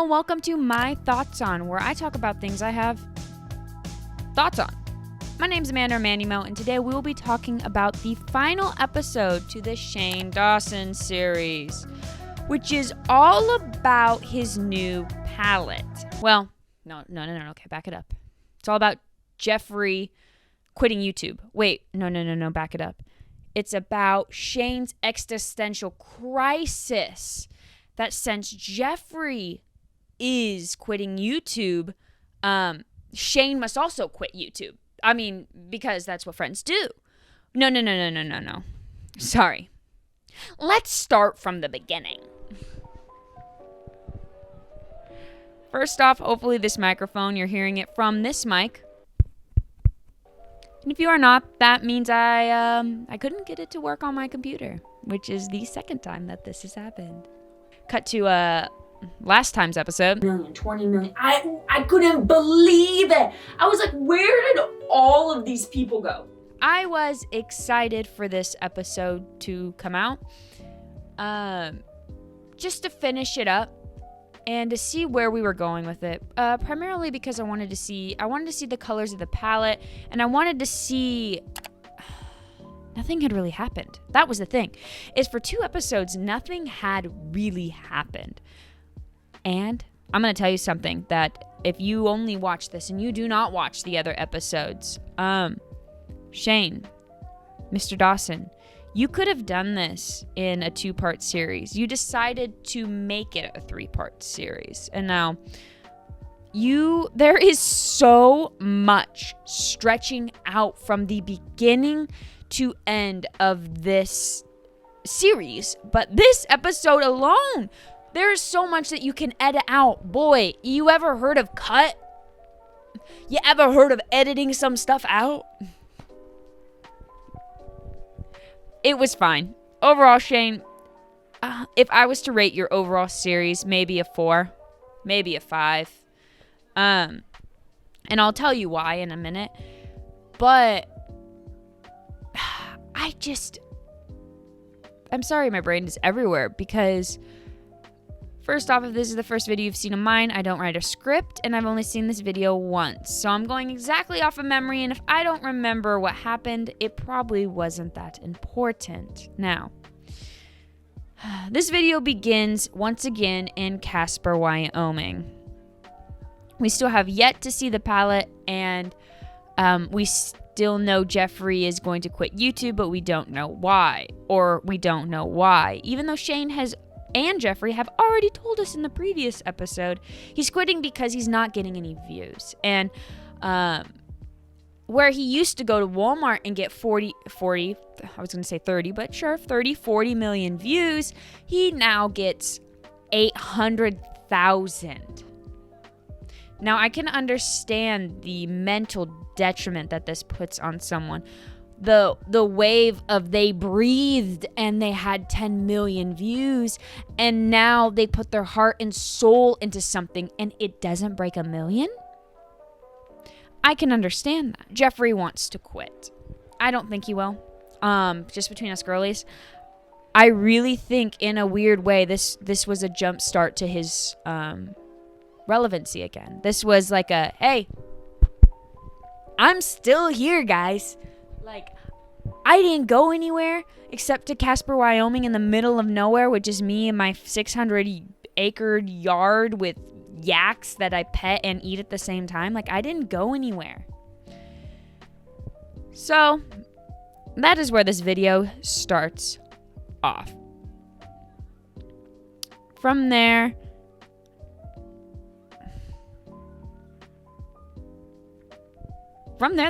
Hello and welcome to My Thoughts On, where I talk about things I have thoughts on. My name's Amanda Manimo, and today we will be talking about the final episode to the Shane Dawson series, which is all about his new palette. Well, no, okay, back it up. It's all about Jeffree quitting YouTube. Wait, no, back it up. It's about Shane's existential crisis that since Jeffree is quitting YouTube, Shane must also quit YouTube. I mean, because that's what friends do. No. Sorry. Let's start from the beginning. First off, hopefully this microphone, you're hearing it from this mic. And if you are not, that means I couldn't get it to work on my computer, which is the second time that this has happened. Cut to last time's episode. 20 million. I couldn't believe it. I was like, where did all of these people go? I was excited for this episode to come out. Just to finish it up and to see where we were going with it. Primarily because I wanted to see the colors of the palette, and I wanted to see nothing had really happened. That was the thing. Is for 2 episodes, nothing had really happened. And I'm going to tell you something that if you only watch this and you do not watch the other episodes, Shane, Mr. Dawson, you could have done this in a 2-part series. You decided to make it a 3-part series. And now there is so much stretching out from the beginning to end of this series. But this episode alone, there's so much that you can edit out. Boy, you ever heard of cut? You ever heard of editing some stuff out? It was fine. Overall, Shane, if I was to rate your overall series, maybe a 4, maybe a 5. And I'll tell you why in a minute. But I'm sorry my brain is everywhere because first off, if this is the first video you've seen of mine, I don't write a script, and I've only seen this video once. So I'm going exactly off of memory, and if I don't remember what happened, it probably wasn't that important. Now, this video begins once again in Casper, Wyoming. We still have yet to see the palette, and we still know Jeffree is going to quit YouTube, but we don't know why. Or we don't know why. Even though Shane and Jeffree have already told us in the previous episode he's quitting because he's not getting any views. And where he used to go to Walmart and get 40, I was going to say 30, but sure, 30, 40 million views, he now gets 800,000. Now, I can understand the mental detriment that this puts on someone. The wave of they breathed and they had 10 million views, and now they put their heart and soul into something and it doesn't break 1 million. I can understand that. Jeffree wants to quit. I don't think he will. Just between us girlies, I really think in a weird way this was a jump start to his relevancy again. This was like a, hey, I'm still here, guys. Like, I didn't go anywhere except to Casper, Wyoming in the middle of nowhere with just me and my 600-acre yard with yaks that I pet and eat at the same time. Like, I didn't go anywhere. So, that is where this video starts off. From there,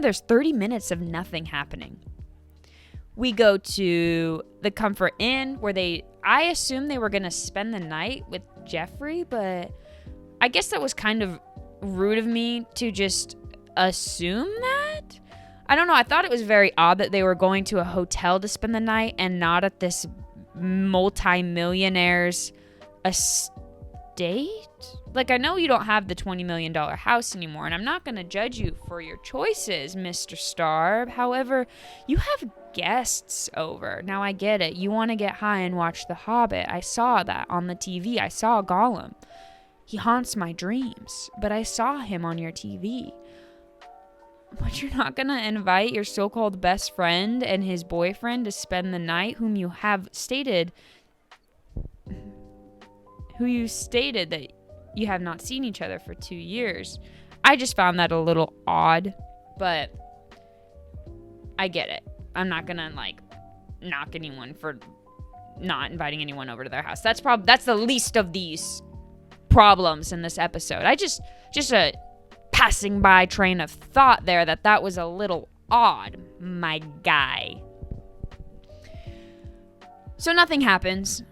there's 30 minutes of nothing happening. We go to the Comfort Inn where I assumed they were going to spend the night with Jeffree, but I guess that was kind of rude of me to just assume that. I don't know. I thought it was very odd that they were going to a hotel to spend the night and not at this multi-millionaire's estate. Like, I know you don't have the $20 million house anymore, and I'm not going to judge you for your choices, Mr. Star. However, you have guests over. Now, I get it. You want to get high and watch The Hobbit. I saw that on the TV. I saw Gollum. He haunts my dreams, but I saw him on your TV. But you're not gonna invite your so-called best friend and his boyfriend to spend the night, who you stated that you have not seen each other for 2 years. I just found that a little odd, but I get it. I'm not gonna knock anyone for not inviting anyone over to their house. That's the least of these problems in this episode. I just a passing by train of thought there that was a little odd, my guy. So nothing happens.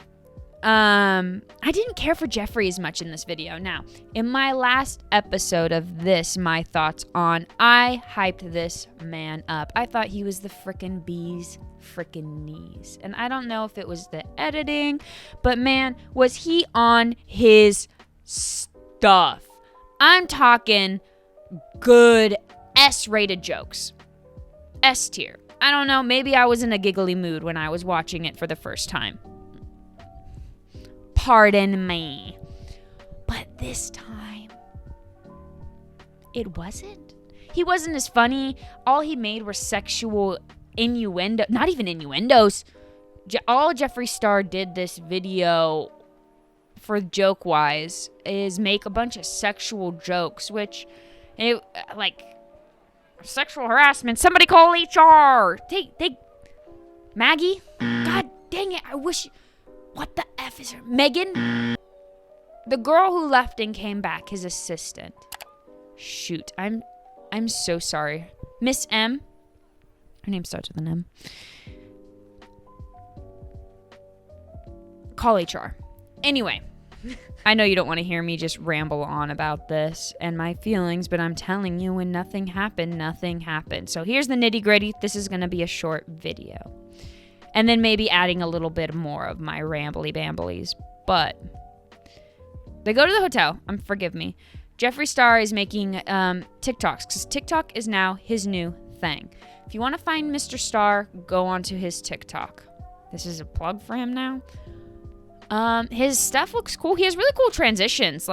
I didn't care for Jeffree as much in this video. Now, in my last episode of this, my thoughts on, I hyped this man up. I thought he was the frickin' bee's frickin' knees. And I don't know if it was the editing, but man, was he on his stuff. I'm talking good S-rated jokes. S tier. I don't know, maybe I was in a giggly mood when I was watching it for the first time. Pardon me. But this time, it wasn't. He wasn't as funny. All he made were sexual innuendo. Not even innuendos. All Jeffree Star did this video for joke-wise is make a bunch of sexual jokes, which, sexual harassment. Somebody call HR. Take Maggie. God dang it. I wish... What the F is her? Megan? The girl who left and came back, his assistant. Shoot, I'm so sorry. Miss M. Her name starts with an M. Call HR. Anyway, I know you don't want to hear me just ramble on about this and my feelings, but I'm telling you, when nothing happened, nothing happened. So here's the nitty-gritty. This is going to be a short video. And then maybe adding a little bit more of my rambly-bamblies. But they go to the hotel. Forgive me. Jeffree Star is making TikToks, because TikTok is now his new thing. If you want to find Mr. Star, go onto his TikTok. This is a plug for him now. His stuff looks cool. He has really cool transitions.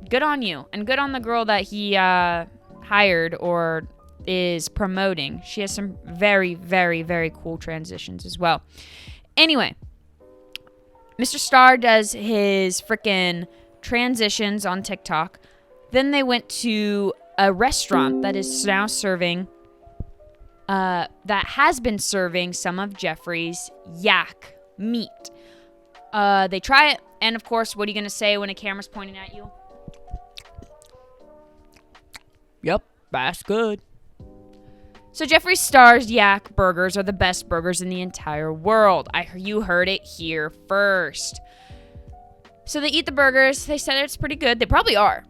Good on you. And good on the girl that he hired or is promoting. She has some very, very, very cool transitions as well. Anyway, Mr. Star does his freaking transitions on TikTok. Then they went to a restaurant that is now serving, that has been serving some of Jeffree's yak meat. They try it, and of course, what are you going to say when a camera's pointing at you? Yep, that's good. So Jeffree Star's yak burgers are the best burgers in the entire world. You heard it here first. So they eat the burgers. They said it's pretty good. They probably are.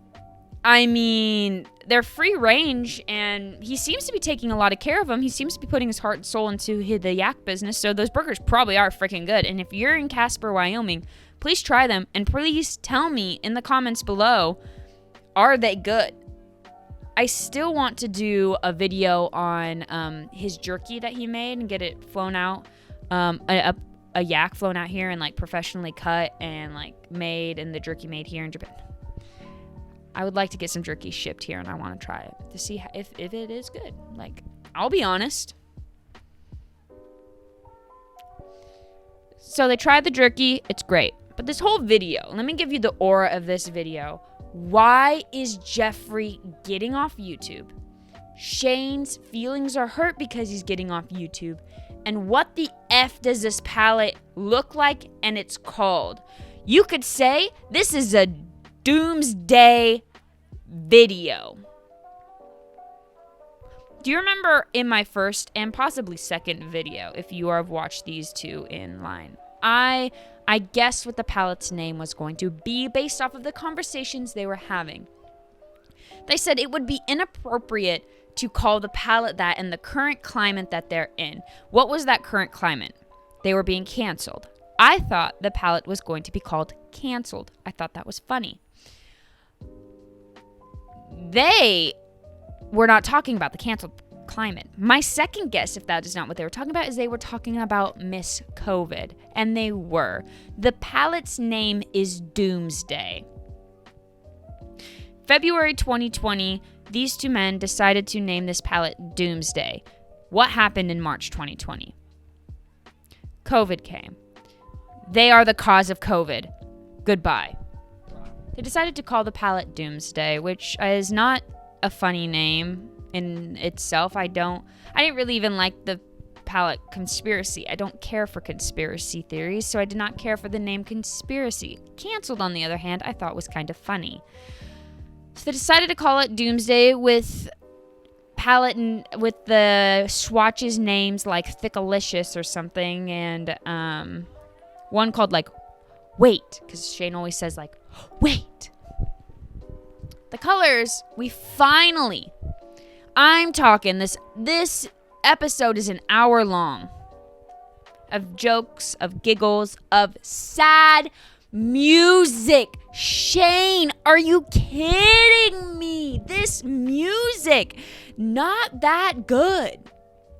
I mean, they're free range, and he seems to be taking a lot of care of them. He seems to be putting his heart and soul into the yak business, so those burgers probably are freaking good. And if you're in Casper, Wyoming, please try them, and please tell me in the comments below, are they good? I still want to do a video on his jerky that he made and get it flown out, a yak flown out here and professionally cut and made, and the jerky made here in Japan. I would like to get some jerky shipped here, and I want to try it to see if it is good. I'll be honest. So they tried the jerky. It's great. But this whole video, let me give you the aura of this video. Why is Jeffree getting off YouTube? Shane's feelings are hurt because he's getting off YouTube. And what the F does this palette look like? And it's called. You could say this is a doomsday video. Do you remember in my first and possibly second video, if you have watched these two in line, I guessed what the palette's name was going to be based off of the conversations they were having. They said it would be inappropriate to call the palette that in the current climate that they're in. What was that current climate? They were being canceled. I thought the palette was going to be called Canceled. I thought that was funny. They were not talking about the canceled climate. My second guess, if that is not what they were talking about, is they were talking about Miss COVID. And they were. The palette's name is Doomsday. February 2020, these two men decided to name this palette Doomsday. What happened in March 2020? COVID came. They are the cause of COVID. Goodbye. They decided to call the palette Doomsday, which is not a funny name in itself. I didn't really even like the palette Conspiracy. I don't care for conspiracy theories, so I did not care for the name Conspiracy. Canceled, on the other hand, I thought was kind of funny. So they decided to call it Doomsday with palette and with the swatches names like Thickalicious or something, and one called like Wait, because Shane always says like wait. The colors, we finally, I'm talking this episode is an hour long of jokes, of giggles, of sad music. Shane, are you kidding me? This music, not that good,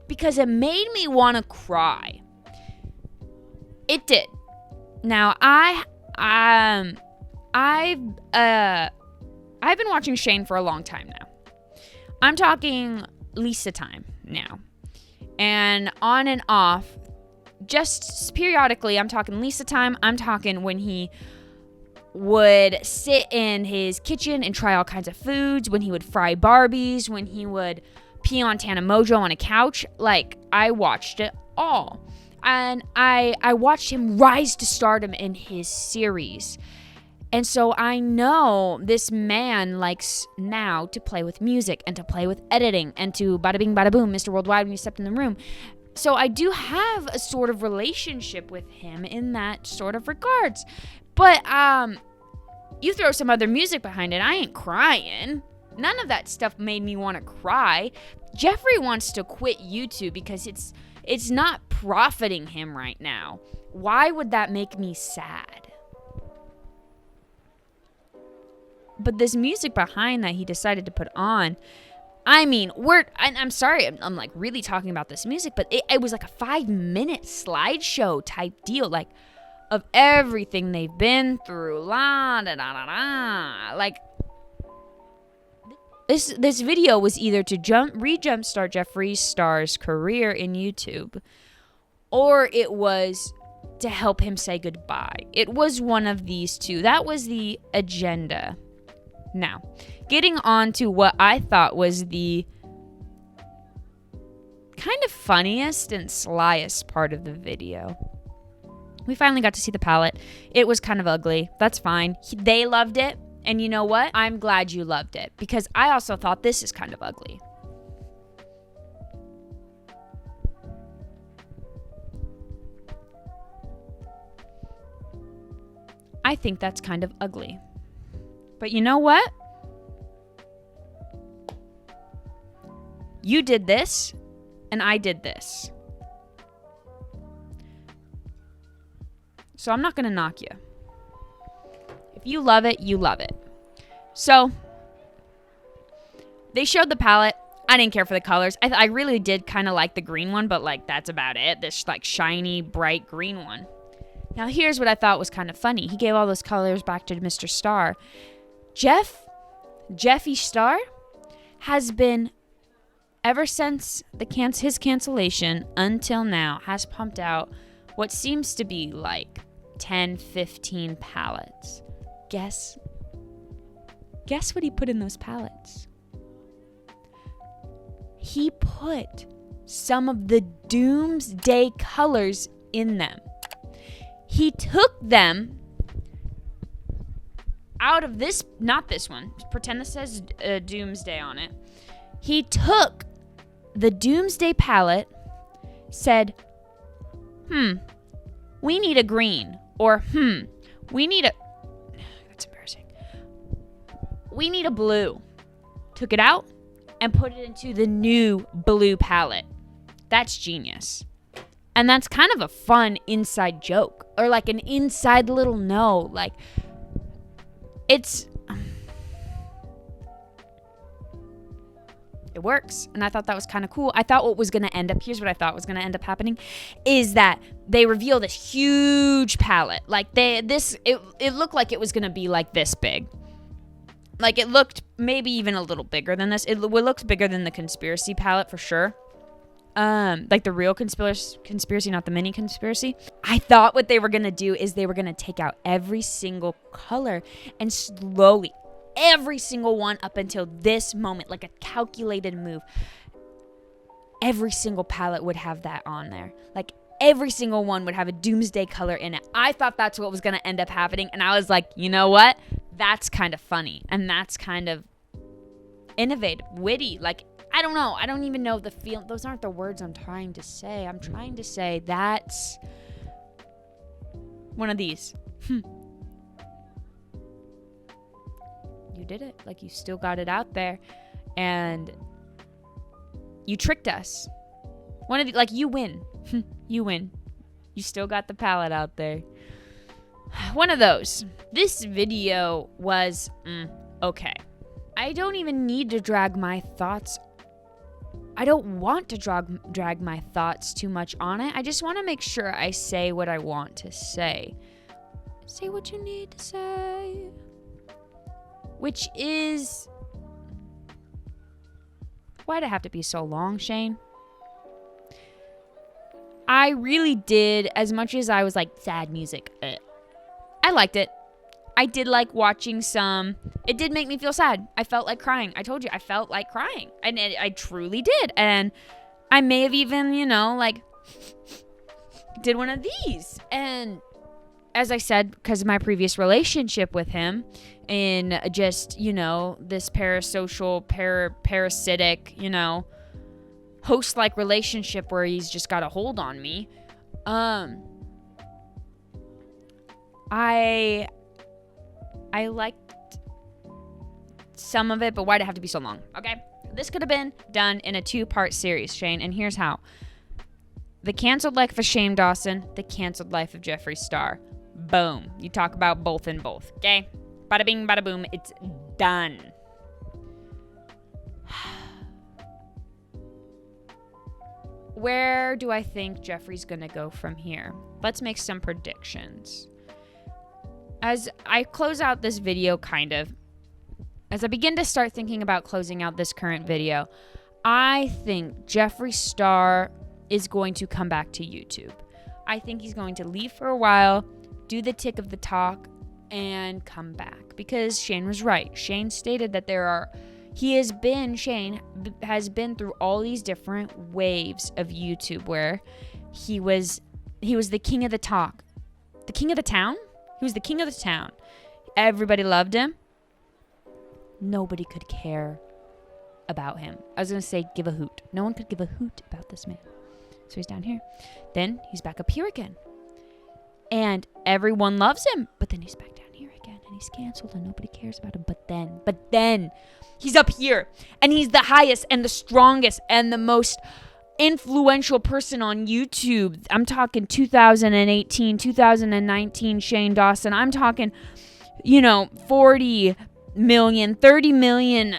because it made me want to cry. It did. Now, I've been watching Shane for a long time now. I'm talking Lisa time now. And on and off, just periodically, I'm talking Lisa time. I'm talking when he would sit in his kitchen and try all kinds of foods, when he would fry Barbies, when he would pee on Tana Mojo on a couch. Like, I watched it all. And I watched him rise to stardom in his series. And so I know this man likes now to play with music and to play with editing and to bada bing bada boom, Mr. Worldwide when you stepped in the room. So I do have a sort of relationship with him in that sort of regards. But you throw some other music behind it, I ain't crying. None of that stuff made me want to cry. Jeffree wants to quit YouTube because it's not profiting him right now. Why would that make me sad? But this music behind that he decided to put on, I mean, I'm sorry, I'm like really talking about this music, but it was like a 5-minute slideshow type deal, like of everything they've been through, la da da da da. Like this video was either to jumpstart Jeffree Star's career in YouTube, or it was to help him say goodbye. It was one of these two. That was the agenda. Now, getting on to what I thought was the kind of funniest and slyest part of the video. We finally got to see the palette. It was kind of ugly. That's fine. They loved it. And you know what? I'm glad you loved it, because I also thought this is kind of ugly. I think that's kind of ugly. But you know what? You did this, and I did this. So I'm not going to knock you. If you love it, you love it. So they showed the palette. I didn't care for the colors. I really did kind of like the green one, but like that's about it. This like shiny, bright green one. Now here's what I thought was kind of funny. He gave all those colors back to Mr. Star. Jeffy Star has been, ever since his cancellation until now, has pumped out what seems to be like 10, 15 palettes. Guess what he put in those palettes? He put some of the Doomsday colors in them. He took them out of this, not this one. Pretend this says Doomsday on it. He took the Doomsday palette, said, we need a green. Or, we need a, that's embarrassing. We need a blue. Took it out and put it into the new blue palette. That's genius. And that's kind of a fun inside joke, or like an inside little no. Like, it works. And I thought that was kind of cool. I thought what was going to end up, here's what I thought was going to end up happening, is that they reveal this huge palette. Like it looked like it was going to be like this big. Like, it looked maybe even a little bigger than this. It looked bigger than the conspiracy palette for sure. Like the real conspiracy, not the mini conspiracy. I thought what they were going to do is they were going to take out every single color and slowly, every single one up until this moment, like a calculated move, every single palette would have that on there. Like, every single one would have a doomsday color in it. I thought that's what was going to end up happening. And I was like, you know what? That's kind of funny. And that's kind of innovative, witty. Like, I don't know. I don't even know the feel. Those aren't the words I'm trying to say. I'm trying to say that's one of these. You did it. Like, you still got it out there. And you tricked us. One of the, like, you win. You win. You still got the palette out there. One of those. This video was okay. I don't even need to drag my thoughts. I don't want to drag my thoughts too much on it. I just want to make sure I say what I want to say. Say what you need to say. Which is... Why'd it have to be so long, Shane? I really did, as much as I was like, sad music. I liked it. I did like watching some. It did make me feel sad. I felt like crying. I told you, I felt like crying. And I truly did. And I may have even, like, did one of these. And as I said, because of my previous relationship with him, in just, this parasocial, parasitic, host-like relationship where he's just got a hold on me. I liked some of it, but why'd it have to be so long? Okay, this could have been done in a 2-part series, Shane, and here's how. The Canceled Life of Shane Dawson, The Canceled Life of Jeffree Star. Boom. You talk about both in both, okay? Bada bing, bada boom, it's done. Where do I think Jeffree's gonna go from here? Let's make some predictions. As I close out this video, as I begin to start thinking about closing out this current video, I think Jeffree Star is going to come back to YouTube. I think he's going to leave for a while, do the tick of the talk, and come back. Because Shane was right. Shane stated that Shane has been through all these different waves of YouTube where he was the king of the talk. The king of the town? He was the king of the town. Everybody loved him. Nobody could care about him. I was going to say give a hoot. No one could give a hoot about this man. So he's down here. Then he's back up here again. And everyone loves him. But then he's back down here again. And he's canceled and nobody cares about him. But then he's up here. And he's the highest and the strongest and the most influential person on YouTube. I'm talking 2018, 2019 Shane Dawson. I'm talking, 40 million, 30 million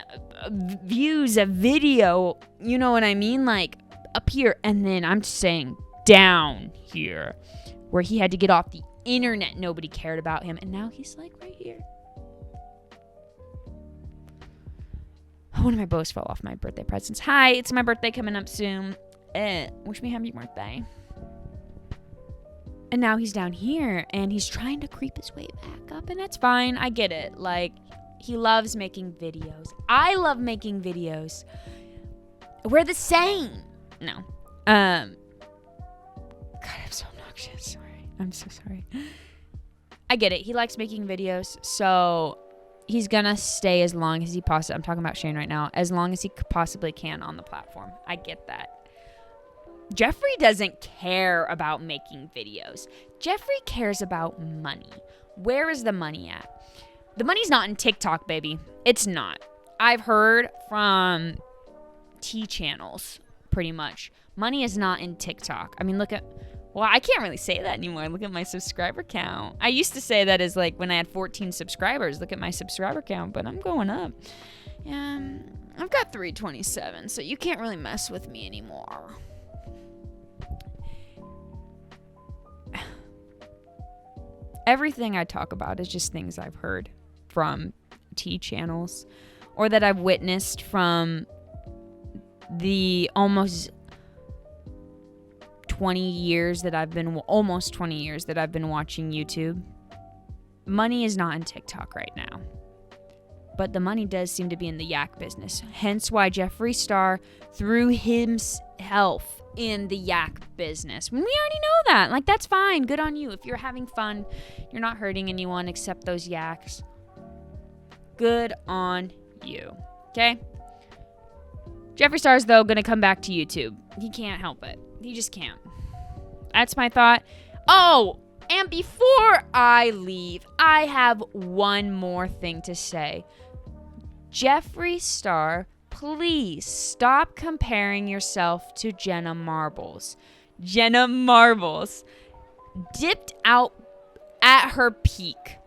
views a video. You know what I mean? Like up here. And then I'm saying down here where he had to get off the internet. Nobody cared about him. And now he's like right here. One of my bows fell off my birthday presents. Hi, it's my birthday coming up soon. Wish me happy birthday. And now he's down here and he's trying to creep his way back up, and that's fine. I get it. Like, he loves making videos. I love making videos. We're the same. No. God, I'm so obnoxious. Sorry. I'm so sorry. I get it. He likes making videos, so he's gonna stay as long as he possibly, I'm talking about Shane right now, as long as he possibly can on the platform. I get that. Jeffree doesn't care about making videos. Jeffree cares about money. Where is the money at? The money's not in TikTok, baby. It's not. I've heard from T channels, pretty much. Money is not in TikTok. I mean, well, I can't really say that anymore. Look at my subscriber count. I used to say that as like when I had 14 subscribers. Look at my subscriber count, but I'm going up. I've got 327, so you can't really mess with me anymore. Everything I talk about is just things I've heard from tea channels, or that I've witnessed from the almost 20 years that I've been watching YouTube. Money is not in TikTok right now. But the money does seem to be in the yak business. Hence why Jeffree Star threw himself in the yak business. We already know that. Like, that's fine. Good on you. If you're having fun, you're not hurting anyone except those yaks. Good on you. Okay? Jeffree Star's, though, going to come back to YouTube. He can't help it. He just can't. That's my thought. Oh, and before I leave, I have one more thing to say. Jeffree Star, please stop comparing yourself to Jenna Marbles. Jenna Marbles dipped out at her peak.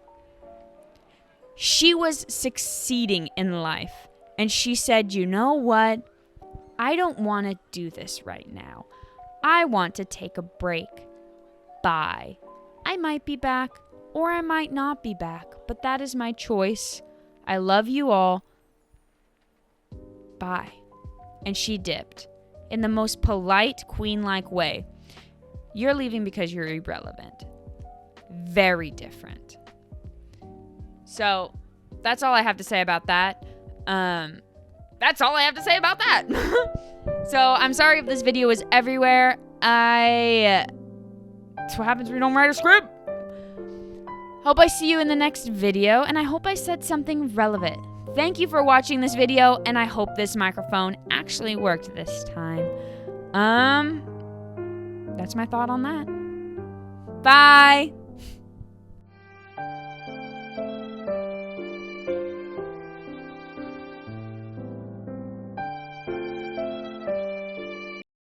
She was succeeding in life. And she said, you know what? I don't want to do this right now. I want to take a break. Bye. I might be back or I might not be back, but that is my choice. I love you all. Bye. And she dipped in the most polite, queen-like way. You're leaving because you're irrelevant. Very different. So that's all I have to say about that. That's all I have to say about that. So I'm sorry if this video is everywhere. That's what happens when you don't write a script. Hope I see you in the next video, and I hope I said something relevant. Thank you for watching this video, and I hope this microphone actually worked this time. That's my thought on that. Bye.